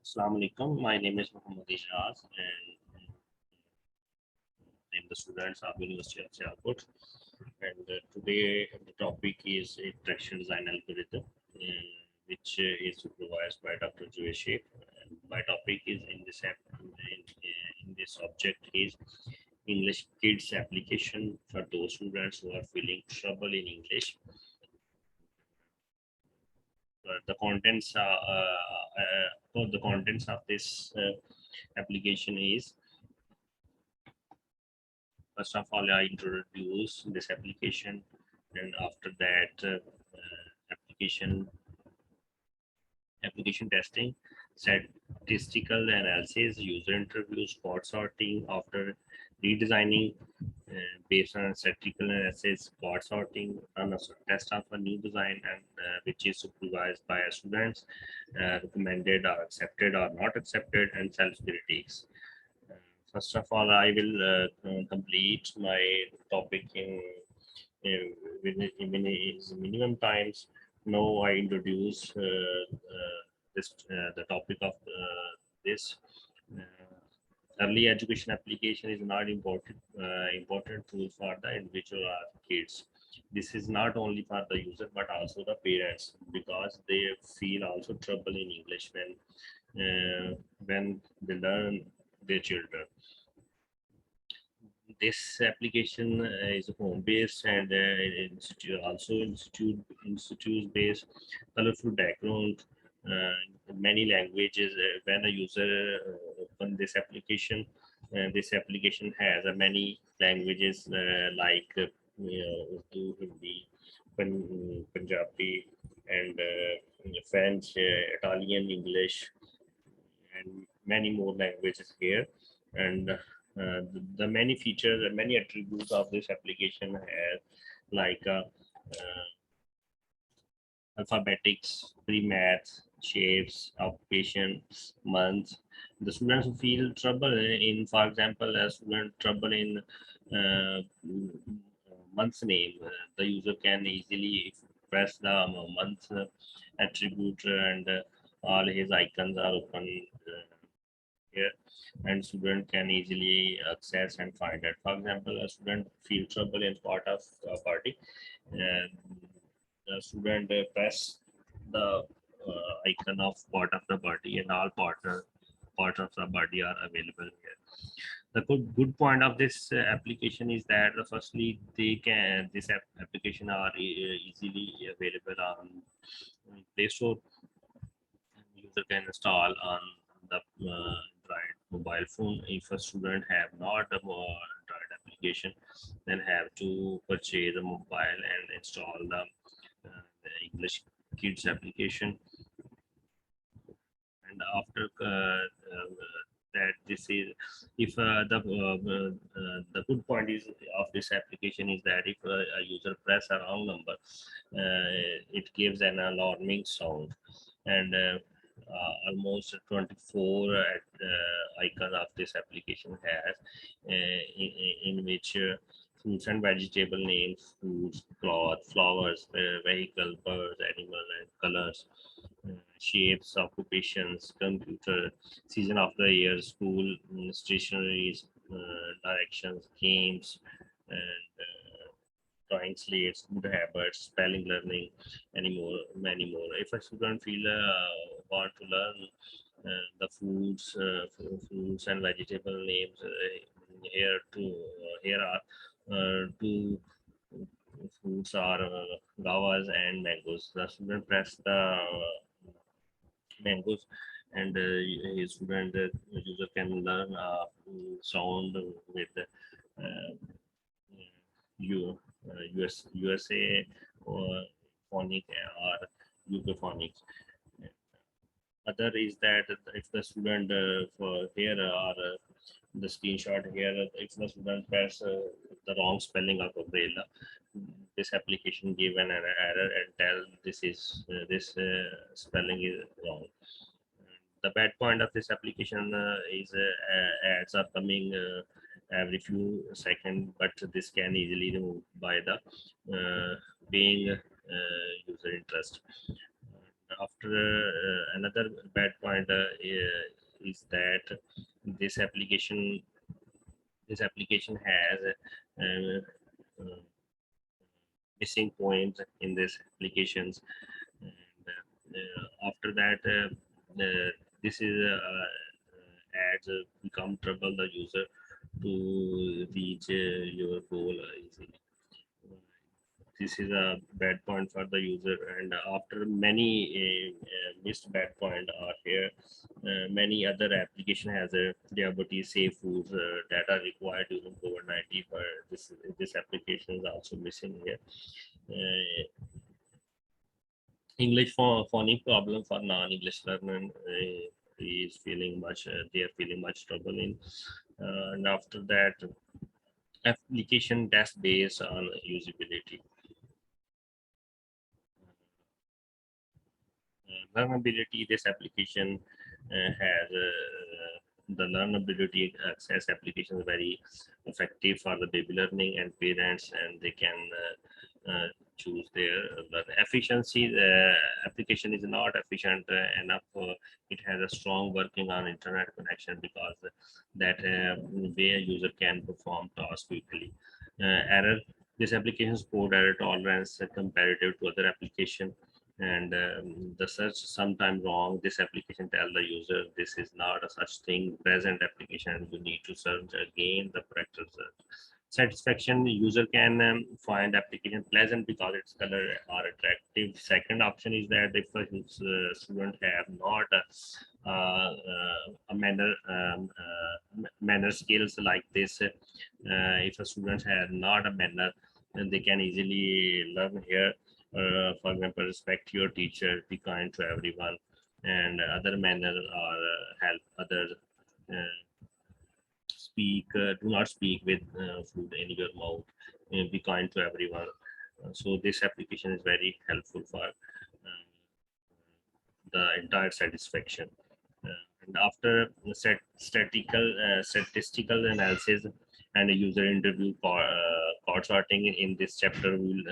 Assalamu alaikum. My name is Muhammad Ijaz and I'm the student of University of Sialkot. And today the topic is interaction design algorithm, which is supervised by Dr. Joeshi. And my topic is in this subject is English kids application for those students who are feeling trouble in English. The contents of this application is, first of all, I introduce this application, and after that, application testing, statistical analysis, user interviews, spot sorting. After redesigning, based on statistical analysis, spot sorting, run a test of a new design, and which is supervised by students, recommended or accepted or not accepted, and self critiques. First of all, I will complete my topic in minimum times. Now I introduce the topic of this. Early education application is not important tool for the individual or kids. This is not only for the user but also the parents, because they feel also trouble in English when they learn their children. This application is home based and institute based, colorful background, many languages. When a user open this application has many languages like Urdu, Hindi, Punjabi, and French, Italian, English, and many more languages here. And the many features and many attributes of this application have, like alphabetics, pre-math, shapes, occupation, months. The students who feel trouble in, for example, a student trouble in month's name, the user can easily press the month attribute, and all his icons are open here, and student can easily access and find it. For example, a student feel trouble in part of party, and the student press the icon of part of the body, and all part of the body are available here. The good point of this application is that firstly, this application are easily available on Play Store. User can install on the Android mobile phone. If a student have not a Android application, then have to purchase a mobile and install the English Kids application. And after that, this is, if the good point is of this application is that if a user press a wrong number, it gives an alarming sound, and almost 24 icons of this application has, in which fruits and vegetable names, foods, cloth, flowers, vehicle, birds, animal, and colors, shapes, occupations, computer, season of the year, school, stationaries, directions, games, and drawing slates, good habits, spelling learning, many more. If a student feel want to learn the fruits and vegetable names, here are two fruits are guavas and mangoes. The student press the mangoes, and his student user can learn sound with USA or phonic or UK phonics. Other is that if the student for here or the screenshot here, if the student press the wrong spelling of umbrella, this application give an error and tell this spelling is wrong. The bad point of this application is ads are coming every few seconds, but this can easily removed by the paying user interest. After after another bad point is that this application has uh, missing points in this applications. And after that, this is ads become trouble the user to reach your goal easily. This is a bad point for the user, and after many missed bad point are here, many other application has a diabetes safe foods data required during COVID-19, but this application is also missing here. English for phonic problem for non-English learner is feeling much they are feeling much trouble in, and after that application test based on usability. Learnability, this application has the learnability access application is very effective for the baby learning and parents, and they can choose their efficiency. The application is not efficient enough. It has a strong working on internet connection, because that way a user can perform tasks quickly. Error, this application support error tolerance comparative to other application, and the search sometime wrong. This application tell the user this is not a such thing present application, you need to search again the correct result. Satisfaction, user can find application pleasant because its color are attractive. Second option is that if a student have not a manner skills like this, if a student has not a manner, then they can easily learn here. For example, respect your teacher, be kind to everyone, and other manner are help others. Do not speak with food in your mouth. Be kind to everyone. So this application is very helpful for the entire satisfaction. And after statistical analysis and a user interview chord sorting in this chapter, we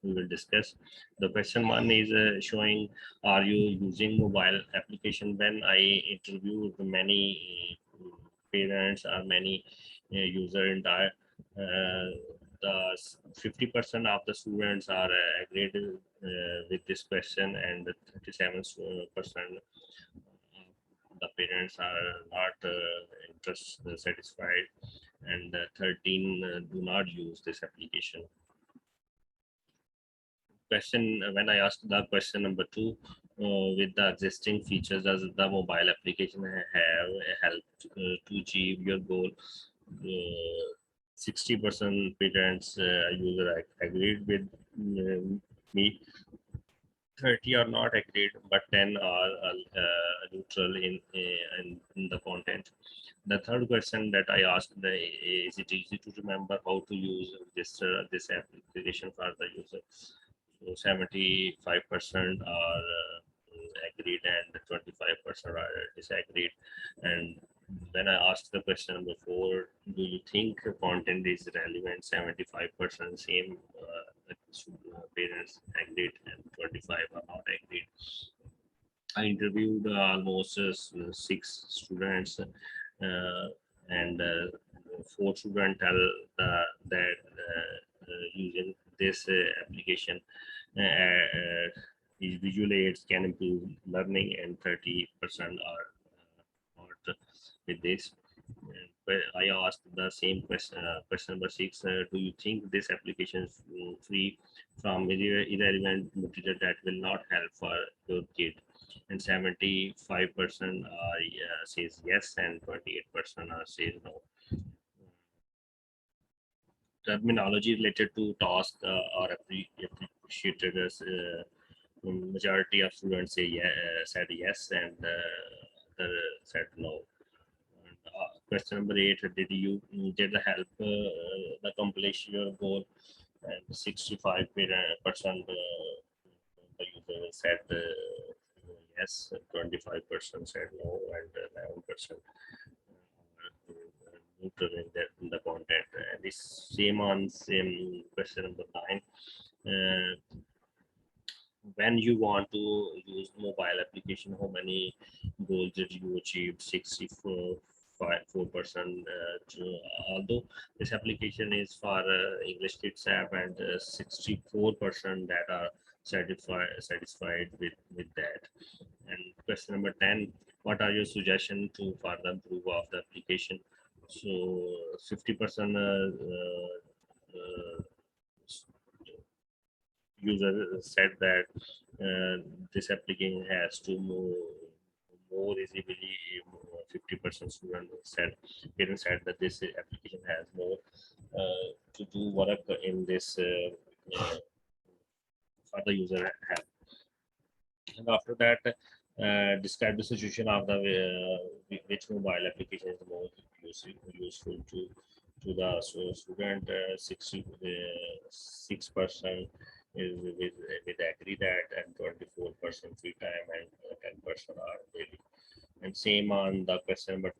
will discuss. The question one is showing, are you using mobile application? When I interviewed many parents or many user entire, the 50% of the students are agreed with this question, and 37% the parents are not satisfied, and 13 do not use this application. Question, when I asked the question number two, with the existing features, does the mobile application have helped to achieve your goal? 60% parents user agreed with me, 30 are not agreed, but 10 are neutral in the content. The third question that I asked, is it easy to remember how to use this application for the user? So 75% are agreed, and 25% are disagreed. And when I asked the question number four, do you think content is relevant? 75% same parents agreed, and 25 are not agreed. I interviewed almost six students, and four students tell that using this application visual aids can improve learning, and 30% are not with this. But I asked the same question, question number six, do you think this application is free from irrelevant material that will not help for your kid? And 75% says yes, and 28% says no. Terminology related to task are appreciated as majority of students say said yes, and the said no. And, question number eight, did the help the accomplish your goal? And 65% the user said yes, 25% said no, and 11% neutral in the content. And this same on same question number nine. when you want to use mobile application, how many goals did you achieve? 64.4%. Although this application is for English Kids app, and 64% that are satisfied with that. And question number 10: what are your suggestions to further improve of the application? So 50% user said that this application has to move more easily. 50% student said, parents said that this application has more to do work in this for the user have. And after that, describe the situation of the which mobile application is the most useful to the student. 66% is with agree that, and 24% free time, and 10% are daily. And same on the question number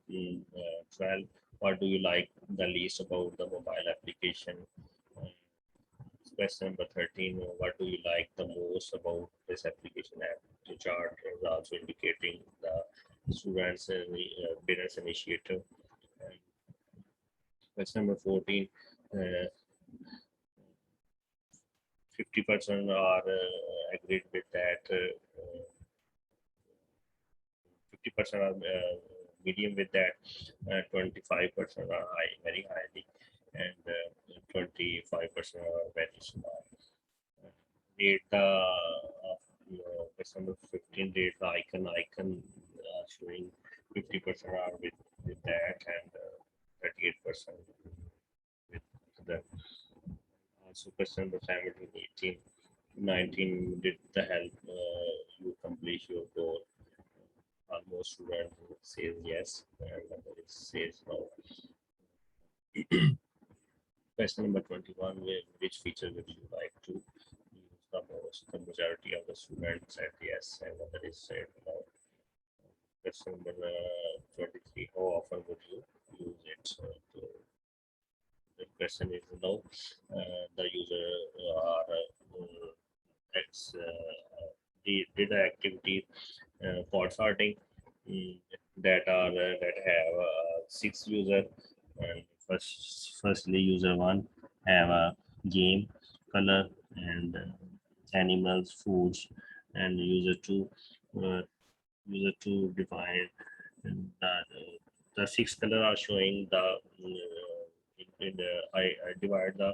12: what do you like the least about the mobile application? Question number 13: what do you like the most about this application app? The chart is also indicating the students and the parents initiative. And question number 14: 50% are agreed with that. 50% are medium with that. 25% are high, very highly, and 25% are very small. Rate the question number 15: rate the icon showing 50% are with that, and 38% with the. Also question number 17, 18, 19: did the help you complete your goal? Almost student says yes, and others says no. Question number 21: which feature would you like to use the most? The majority of the students said yes, and others said no. Question number 23: how often would you use it? The question is no. The user are did the activity pod sorting that are that have 6 user. And firstly, user 1 have a game, color, and animals, foods. And uh, user 2 define the 6 color are showing the I divide the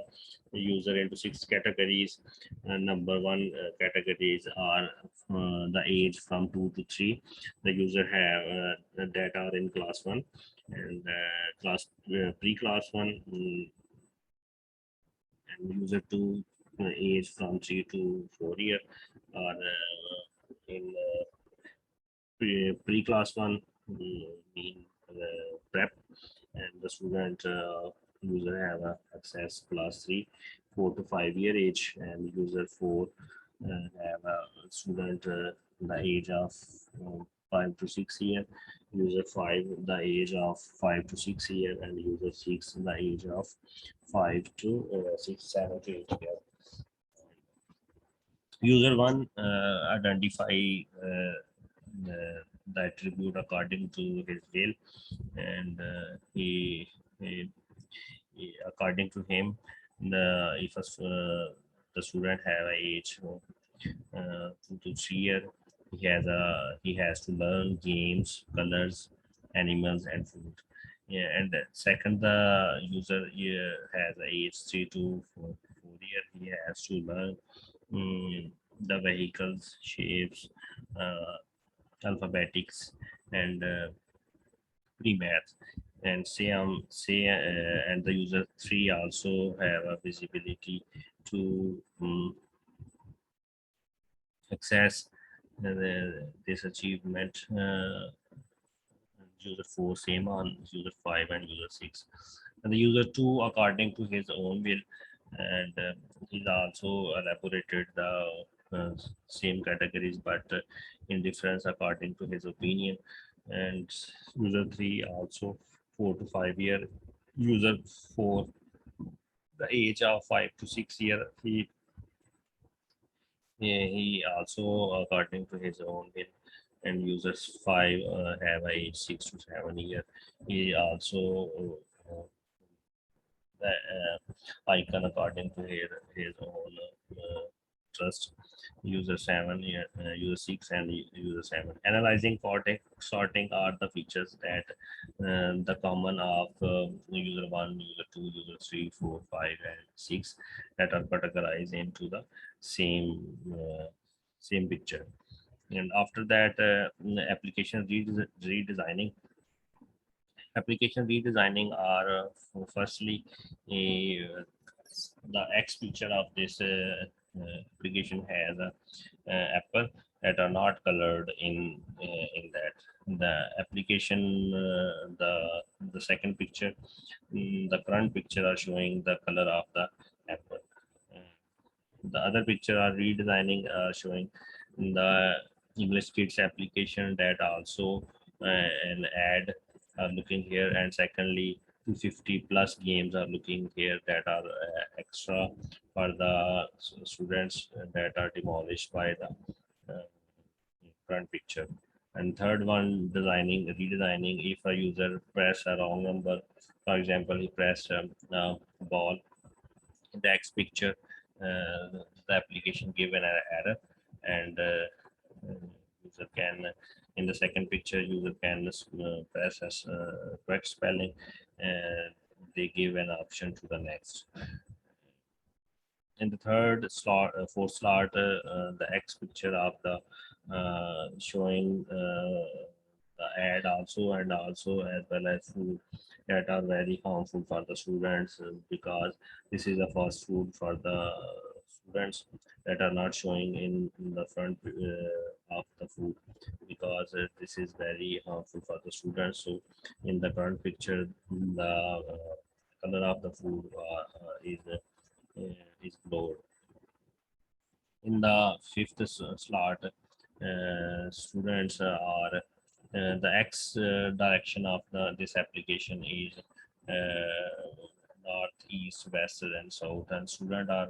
user into 6 categories. Number 1 categories are the age from 2 to 3. The user have that are in class 1, and class pre-class 1, and user 2 age from 3 to 4 year are in pre-class 1, mean prep. And the student user have access class 3, 4 to 5 year age. And user 4 have a student the age of 5 to 6 year. User 5 the age of 5 to 6 year. And user 6 the age of 5 to 7 to 8 year. User 1 identify the attribute according to his will, and according to him, if the student have a age 2 to 3 year, he has to learn games, colors, animals, and food. Yeah, and second, the user has a age 3 to 4 year. He has to learn the vehicles, shapes, alphabetics, and pre-math. And and the user 3 also have a visibility to access this achievement. User 4 same on user 5 and user 6. And the user 2 according to his own will, and he's also elaborated the same categories, but in difference according to his opinion. And user 3 also 4 to 5 year. User 4 the age of 5 to 6 year, he also, according to his own will, and users 5 have a age 6 to 7 year. He also the icon according to his own trust. User 7, user 6, and user 7. Analyzing, sorting are the features that the common of user 1, user 2, user 3, 4, 5, and 6 that are categorized into the same same picture. And after that, application redesigning. Application redesigning are firstly the X picture of this application has a apple that are not colored in that the application the second picture, the front picture are showing the color of the apple. The other picture are redesigning, showing the English Kids application that also an ad are looking here, and secondly 250 plus games are looking here that are extra for the students that are demolished by the uh, front picture. And third one, redesigning. If a user press a wrong number, for example, he pressed ball in the X picture, the application give an error, and user can, in the second picture, user can press as correct spelling, and they give an option to the next. In the third slot, fourth slot, the X picture of the showing the ad also, and also as well as food that are very harmful for the students, because this is a fast food for the students that are not showing in the front of the food, because this is very harmful for the students. So in the current picture, the color of the food is blurred. In the fifth slot, students are the X direction of this application is north, east, west, and south, and students are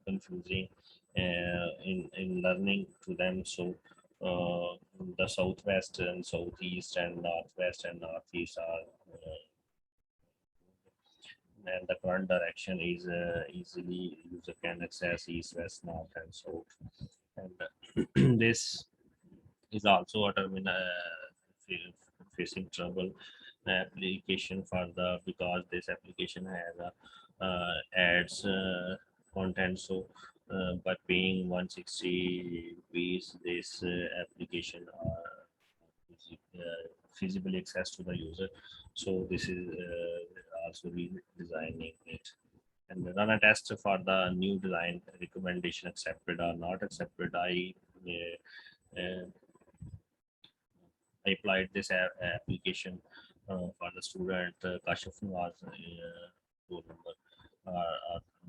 confusing in learning to them. So the southwest and southeast and northwest and northeast are and the current direction is easily user can access east, west, north, and south. And this is also a terminal facing trouble application for the, because this application has a ads content. So by paying 160 rupees, this application feasibly access to the user. So this is also redesigning it, and run a test for the new design recommendation accepted or not accepted. Uh, I applied this application for the student. Kashif was roll number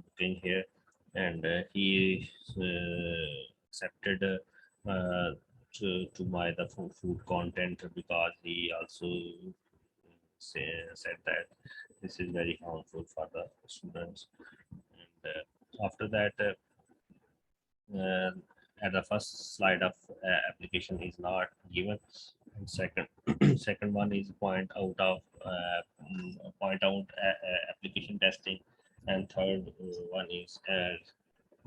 looking here, and he accepted to buy the food content, because he also said that this is very harmful for the students. And after that, uh, at the first slide of application is not given. And second second one is point out application testing, and third one is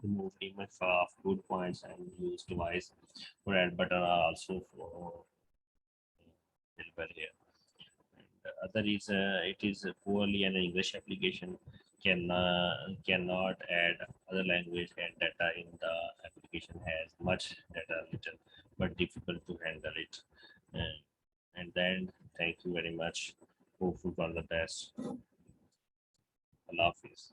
remove image of good points and use device for add button are also for deliver here. And the other is it is poorly an English application, cannot add other language, and data in the application has much data little but difficult to handle it. And then thank you very much. Hopeful for the best. Allah Hafiz.